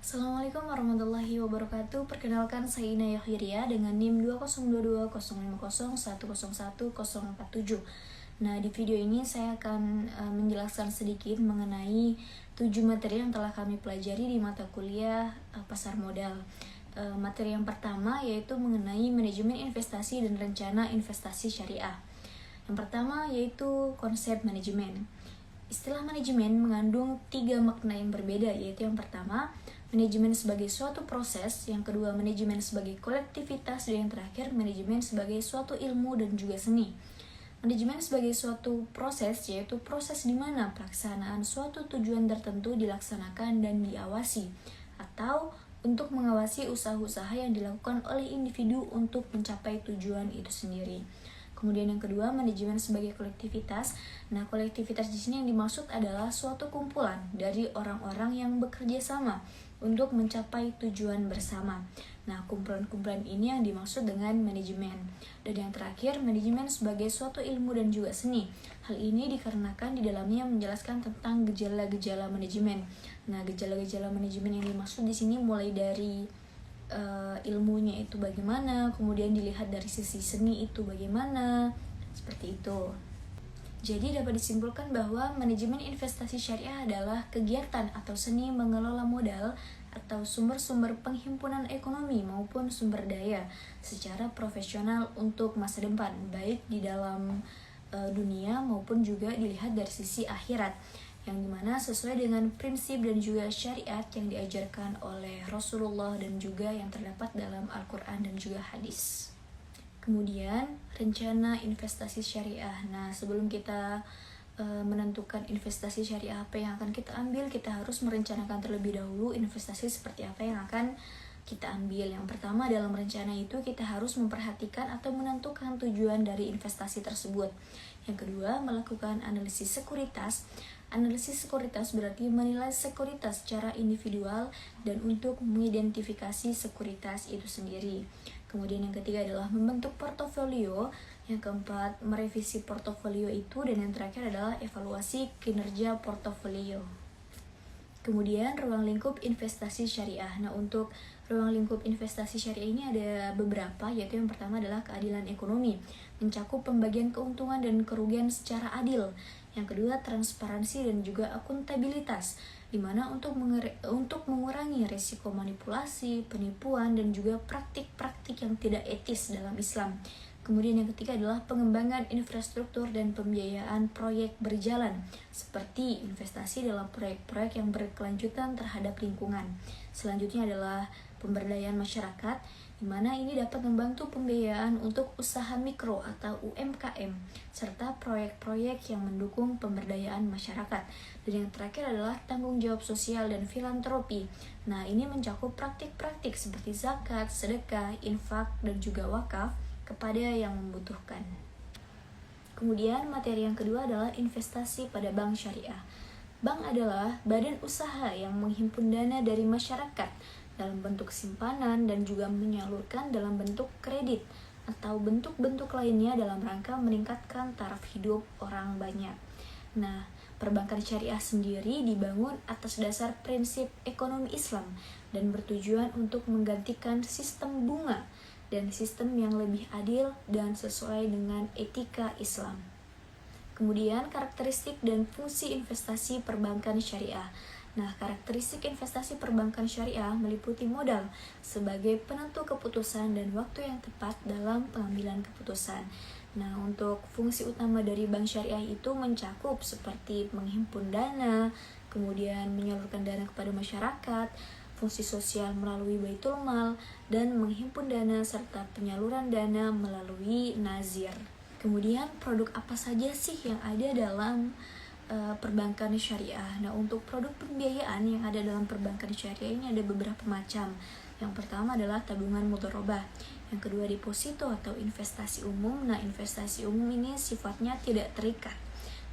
Assalamualaikum warahmatullahi wabarakatuh. Perkenalkan saya Ina Yahyiria dengan NIM 20220501011047. Nah, di video ini saya akan menjelaskan sedikit mengenai 7 materi yang telah kami pelajari di mata kuliah pasar modal. Materi yang pertama yaitu mengenai manajemen investasi dan rencana investasi syariah. Yang pertama yaitu konsep manajemen. Istilah manajemen mengandung 3 makna yang berbeda, yaitu yang pertama, manajemen sebagai suatu proses, yang kedua, manajemen sebagai kolektivitas, dan yang terakhir, manajemen sebagai suatu ilmu dan juga seni. Manajemen sebagai suatu proses, yaitu proses di mana pelaksanaan suatu tujuan tertentu dilaksanakan dan diawasi, atau untuk mengawasi usaha-usaha yang dilakukan oleh individu untuk mencapai tujuan itu sendiri. Kemudian yang kedua, manajemen sebagai kolektivitas. Nah, kolektivitas di sini yang dimaksud adalah suatu kumpulan dari orang-orang yang bekerja sama untuk mencapai tujuan bersama. Nah, kumpulan-kumpulan ini yang dimaksud dengan manajemen. Dan yang terakhir, manajemen sebagai suatu ilmu dan juga seni. Hal ini dikarenakan di dalamnya menjelaskan tentang gejala-gejala manajemen. Nah, gejala-gejala manajemen yang dimaksud di sini mulai dari ilmunya itu bagaimana, kemudian dilihat dari sisi seni itu bagaimana, seperti itu. Jadi dapat disimpulkan bahwa manajemen investasi syariah adalah kegiatan atau seni mengelola modal atau sumber-sumber penghimpunan ekonomi maupun sumber daya secara profesional untuk masa depan, baik di dalam dunia maupun juga dilihat dari sisi akhirat, yang dimana sesuai dengan prinsip dan juga syariat yang diajarkan oleh Rasulullah dan juga yang terdapat dalam Al-Quran dan juga hadis. Kemudian rencana investasi syariah. Nah, sebelum kita menentukan investasi syariah apa yang akan kita ambil, kita harus merencanakan terlebih dahulu investasi seperti apa yang akan kita ambil. Yang pertama, dalam rencana itu kita harus memperhatikan atau menentukan tujuan dari investasi tersebut. Yang kedua, melakukan analisis sekuritas. Analisis sekuritas berarti menilai sekuritas secara individual dan untuk mengidentifikasi sekuritas itu sendiri. Kemudian yang ketiga adalah membentuk portofolio. Yang keempat, merevisi portofolio itu. Dan yang terakhir adalah evaluasi kinerja portofolio. Kemudian ruang lingkup investasi syariah. Nah, untuk ruang lingkup investasi syariah ini ada beberapa, yaitu yang pertama adalah keadilan ekonomi, mencakup pembagian keuntungan dan kerugian secara adil. Yang kedua, transparansi dan juga akuntabilitas, di mana untuk mengurangi risiko manipulasi, penipuan, dan juga praktik-praktik yang tidak etis dalam Islam. Kemudian yang ketiga adalah pengembangan infrastruktur dan pembiayaan proyek berjalan, seperti investasi dalam proyek-proyek yang berkelanjutan terhadap lingkungan. Selanjutnya adalah pemberdayaan masyarakat, di mana ini dapat membantu pembiayaan untuk usaha mikro atau UMKM, serta proyek-proyek yang mendukung pemberdayaan masyarakat. Dan yang terakhir adalah tanggung jawab sosial dan filantropi. Nah, ini mencakup praktik-praktik seperti zakat, sedekah, infak, dan juga wakaf kepada yang membutuhkan. Kemudian materi yang kedua adalah investasi pada bank syariah. Bank adalah badan usaha yang menghimpun dana dari masyarakat dalam bentuk simpanan dan juga menyalurkan dalam bentuk kredit atau bentuk-bentuk lainnya dalam rangka meningkatkan taraf hidup orang banyak. Nah, perbankan syariah sendiri dibangun atas dasar prinsip ekonomi Islam dan bertujuan untuk menggantikan sistem bunga dan sistem yang lebih adil dan sesuai dengan etika Islam. Kemudian karakteristik dan fungsi investasi perbankan syariah. Nah, karakteristik investasi perbankan syariah meliputi modal sebagai penentu keputusan dan waktu yang tepat dalam pengambilan keputusan. Nah, untuk fungsi utama dari bank syariah itu mencakup seperti menghimpun dana, kemudian menyalurkan dana kepada masyarakat, fungsi sosial melalui baitul mal, dan menghimpun dana serta penyaluran dana melalui nazir. Kemudian produk apa saja sih yang ada dalam perbankan syariah? Nah, untuk produk pembiayaan yang ada dalam perbankan syariah ini ada beberapa macam. Yang pertama adalah tabungan mudharabah. Yang kedua, deposito atau investasi umum. Nah, investasi umum ini sifatnya tidak terikat.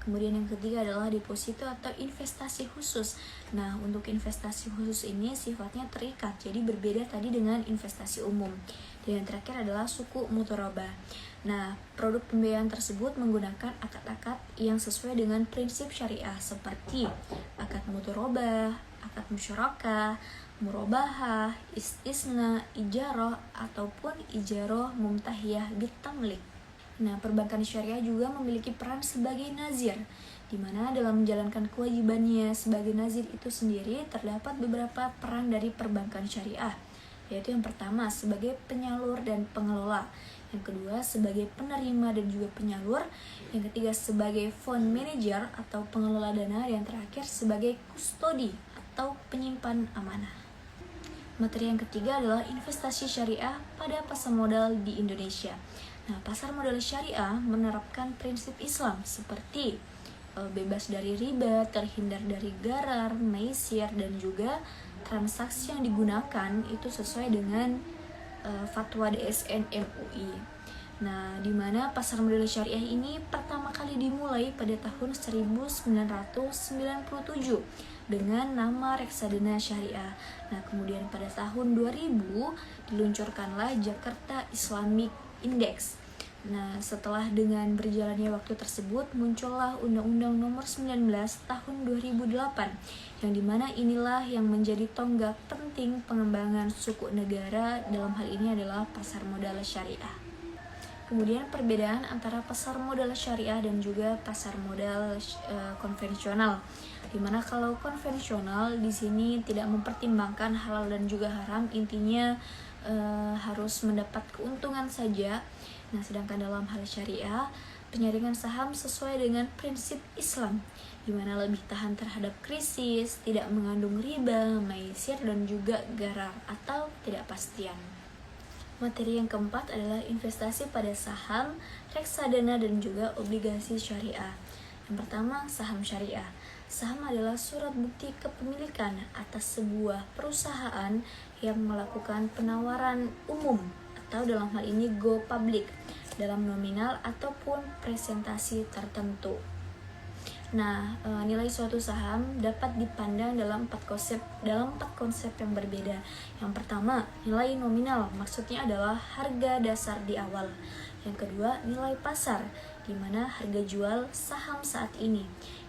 Kemudian yang ketiga adalah deposito atau investasi khusus. Nah, untuk investasi khusus ini sifatnya terikat, jadi berbeda tadi dengan investasi umum. Dan yang terakhir adalah suku mudharabah. Nah, produk pembiayaan tersebut menggunakan akad-akad yang sesuai dengan prinsip syariah seperti akad mudharabah, akad musyarakah, murabahah, istisna, ijarah, ataupun ijarah mumtahiyah bitamlik. Nah, perbankan syariah juga memiliki peran sebagai nazir, di mana dalam menjalankan kewajibannya sebagai nazir itu sendiri terdapat beberapa peran dari perbankan syariah, yaitu yang pertama sebagai penyalur dan pengelola, yang kedua sebagai penerima dan juga penyalur, yang ketiga sebagai fund manager atau pengelola dana, dan yang terakhir sebagai kustodi atau penyimpan amanah. Materi yang ketiga adalah investasi syariah pada pasar modal di Indonesia. Nah, pasar modal syariah menerapkan prinsip Islam seperti bebas dari riba, terhindar dari gharar, maisir, dan juga transaksi yang digunakan itu sesuai dengan fatwa DSN MUI. Nah, di mana pasar modal syariah ini pertama kali dimulai pada tahun 1997 dengan nama Reksadana Syariah. Nah, kemudian pada tahun 2000 diluncurkanlah Jakarta Islamic Index. Nah, setelah dengan berjalannya waktu tersebut, muncullah Undang-Undang Nomor 19 Tahun 2008, yang dimana inilah yang menjadi tonggak penting pengembangan suku negara, dalam hal ini adalah pasar modal syariah. Kemudian perbedaan antara pasar modal syariah dan juga pasar modal konvensional, dimana kalau konvensional di sini tidak mempertimbangkan halal dan juga haram, intinya harus mendapat keuntungan saja. Nah, sedangkan dalam hal syariah, penyaringan saham sesuai dengan prinsip Islam, di mana lebih tahan terhadap krisis, tidak mengandung riba, maisir, dan juga gharar atau ketidakpastian. Materi yang keempat adalah investasi pada saham, reksadana, dan juga obligasi syariah. Yang pertama, saham syariah. Saham adalah surat bukti kepemilikan atas sebuah perusahaan yang melakukan penawaran umum atau dalam hal ini go public dalam nominal ataupun presentasi tertentu. Nah, nilai suatu saham dapat dipandang dalam empat konsep yang berbeda. Yang pertama, nilai nominal, maksudnya adalah harga dasar di awal. Yang kedua, nilai pasar, di mana harga jual saham saat ini.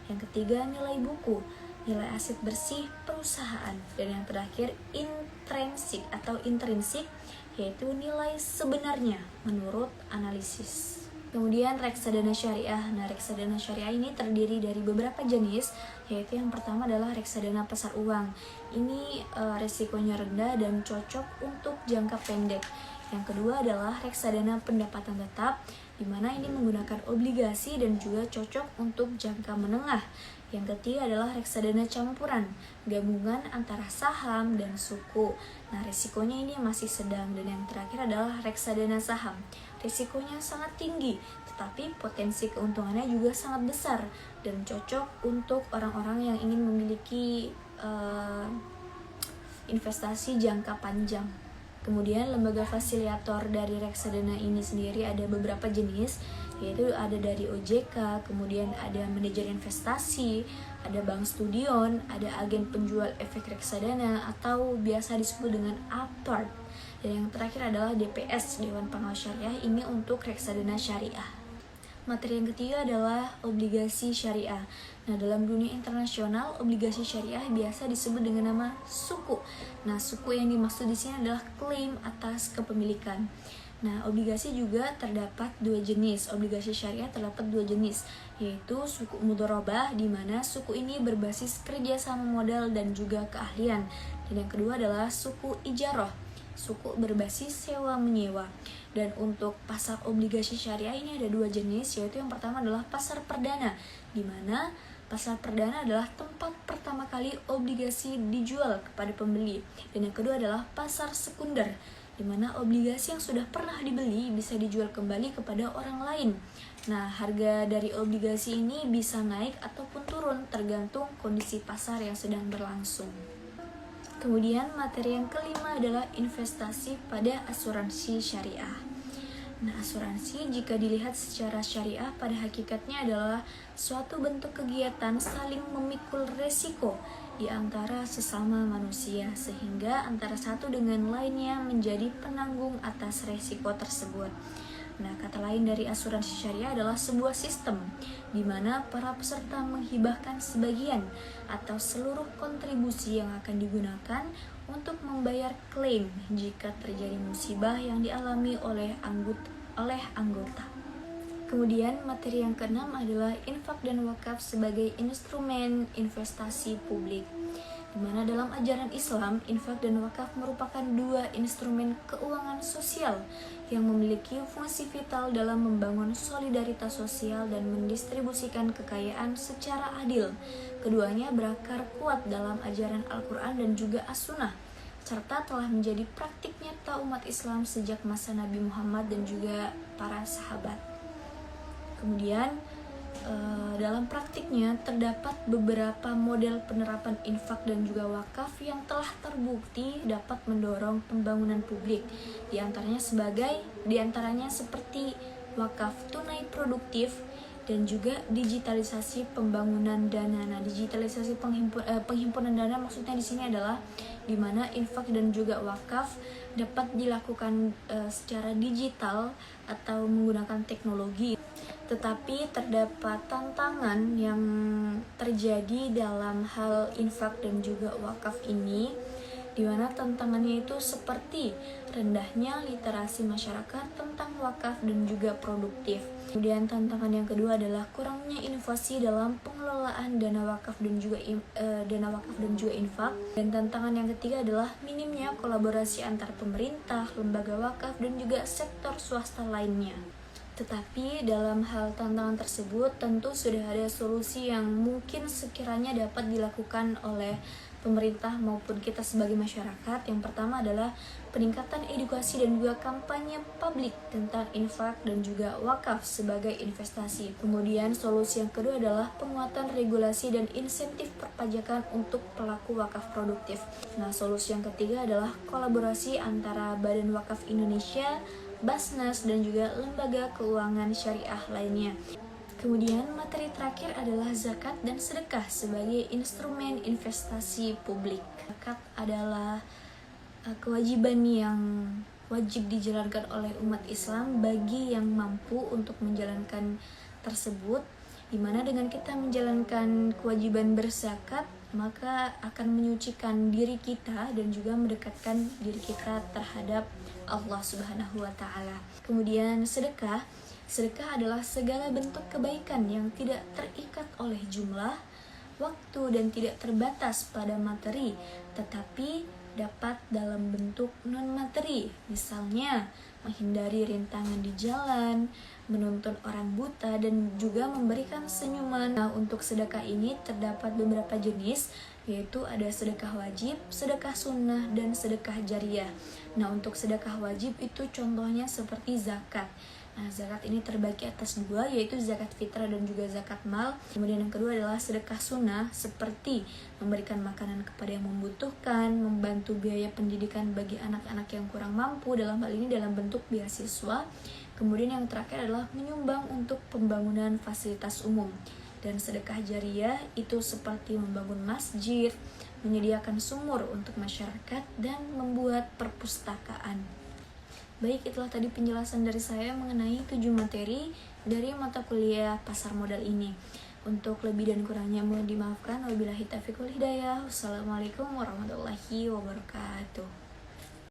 Yang ketiga, nilai buku, nilai aset bersih perusahaan. Dan yang terakhir, intrinsik atau intrinsik, yaitu nilai sebenarnya menurut analisis. Kemudian reksadana syariah. Nah, reksadana syariah ini terdiri dari beberapa jenis, yaitu yang pertama adalah reksadana pasar uang. Ini resikonya rendah dan cocok untuk jangka pendek. Yang kedua adalah reksadana pendapatan tetap, di mana ini menggunakan obligasi dan juga cocok untuk jangka menengah. Yang ketiga adalah reksadana campuran, gabungan antara saham dan suku. Nah, risikonya ini masih sedang. Dan yang terakhir adalah reksadana saham. Risikonya sangat tinggi, tetapi potensi keuntungannya juga sangat besar dan cocok untuk orang-orang yang ingin memiliki investasi jangka panjang. Kemudian lembaga fasiliator dari reksadana ini sendiri ada beberapa jenis, yaitu ada dari OJK, kemudian ada manajer investasi, ada bank studion, ada agen penjual efek reksadana atau biasa disebut dengan apart. Dan yang terakhir adalah DPS, Dewan Pengawas Syariah, ini untuk reksadana syariah. Materi yang ketiga adalah obligasi syariah. Nah, dalam dunia internasional, obligasi syariah biasa disebut dengan nama suku. Nah, suku yang dimaksud di sini adalah klaim atas kepemilikan. Nah, obligasi juga terdapat dua jenis. Obligasi syariah terdapat dua jenis, yaitu suku mudharabah, di mana suku ini berbasis kerjasama modal dan juga keahlian. Dan yang kedua adalah suku ijarah, suku berbasis sewa-menyewa. Dan untuk pasar obligasi syariah ini ada dua jenis, yaitu yang pertama adalah pasar perdana, di mana pasar perdana adalah tempat pertama kali obligasi dijual kepada pembeli. Dan yang kedua adalah pasar sekunder, di mana obligasi yang sudah pernah dibeli bisa dijual kembali kepada orang lain. Nah, harga dari obligasi ini bisa naik ataupun turun tergantung kondisi pasar yang sedang berlangsung. Kemudian materi yang kelima adalah investasi pada asuransi syariah. Nah, asuransi jika dilihat secara syariah pada hakikatnya adalah suatu bentuk kegiatan saling memikul resiko di antara sesama manusia, sehingga antara satu dengan lainnya menjadi penanggung atas resiko tersebut. Nah, kata lain dari asuransi syariah adalah sebuah sistem di mana para peserta menghibahkan sebagian atau seluruh kontribusi yang akan digunakan untuk membayar klaim jika terjadi musibah yang dialami oleh anggota. Kemudian materi yang keenam adalah infak dan wakaf sebagai instrumen investasi publik, di mana dalam ajaran Islam, infak dan wakaf merupakan dua instrumen keuangan sosial yang memiliki fungsi vital dalam membangun solidaritas sosial dan mendistribusikan kekayaan secara adil. Keduanya berakar kuat dalam ajaran Al-Quran dan juga As-Sunnah, serta telah menjadi praktik nyata umat Islam sejak masa Nabi Muhammad dan juga para sahabat. Kemudian dalam praktiknya terdapat beberapa model penerapan infak dan juga wakaf yang telah terbukti dapat mendorong pembangunan publik. Di antaranya seperti wakaf tunai produktif dan juga digitalisasi pembangunan dana. Nah, digitalisasi penghimpunan dana maksudnya di sini adalah di mana infak dan juga wakaf dapat dilakukan secara digital atau menggunakan teknologi. Tetapi terdapat tantangan yang terjadi dalam hal infak dan juga wakaf ini, di mana tantangannya itu seperti rendahnya literasi masyarakat tentang wakaf dan juga produktif. Kemudian tantangan yang kedua adalah kurangnya inovasi dalam pengelolaan dana wakaf dan juga infak. Dan tantangan yang ketiga adalah minimnya kolaborasi antar pemerintah, lembaga wakaf dan juga sektor swasta lainnya. Tetapi dalam hal tantangan tersebut tentu sudah ada solusi yang mungkin sekiranya dapat dilakukan oleh pemerintah maupun kita sebagai masyarakat. Yang pertama adalah peningkatan edukasi dan juga kampanye publik tentang infak dan juga wakaf sebagai investasi. Kemudian solusi yang kedua adalah penguatan regulasi dan insentif perpajakan untuk pelaku wakaf produktif. Nah, solusi yang ketiga adalah kolaborasi antara Badan Wakaf Indonesia, Basnas, dan juga lembaga keuangan syariah lainnya. Kemudian materi terakhir adalah zakat dan sedekah sebagai instrumen investasi publik. Zakat adalah kewajiban yang wajib dijalankan oleh umat Islam bagi yang mampu untuk menjalankan tersebut, di mana dengan kita menjalankan kewajiban berzakat maka akan menyucikan diri kita dan juga mendekatkan diri kita terhadap Allah Subhanahu wa Ta'ala. Kemudian sedekah adalah segala bentuk kebaikan yang tidak terikat oleh jumlah, waktu, dan tidak terbatas pada materi, tetapi dapat dalam bentuk non-materi. Misalnya, menghindari rintangan di jalan, menuntun orang buta, dan juga memberikan senyuman. Nah, untuk sedekah ini terdapat beberapa jenis, yaitu ada sedekah wajib, sedekah sunnah, dan sedekah jariah. Nah, untuk sedekah wajib itu contohnya seperti zakat. Nah, zakat ini terbagi atas dua, yaitu zakat fitrah dan juga zakat mal. Kemudian yang kedua adalah sedekah sunnah, seperti memberikan makanan kepada yang membutuhkan, membantu biaya pendidikan bagi anak-anak yang kurang mampu, dalam hal ini dalam bentuk beasiswa. Kemudian yang terakhir adalah menyumbang untuk pembangunan fasilitas umum. Dan sedekah jariah itu seperti membangun masjid, menyediakan sumur untuk masyarakat, dan membuat perpustakaan. Baik, itulah tadi penjelasan dari saya mengenai 7 materi dari mata kuliah pasar modal ini. Untuk lebih dan kurangnya mohon dimaafkan. Wabillahi taufiq wal hidayah. Wassalamualaikum warahmatullahi wabarakatuh.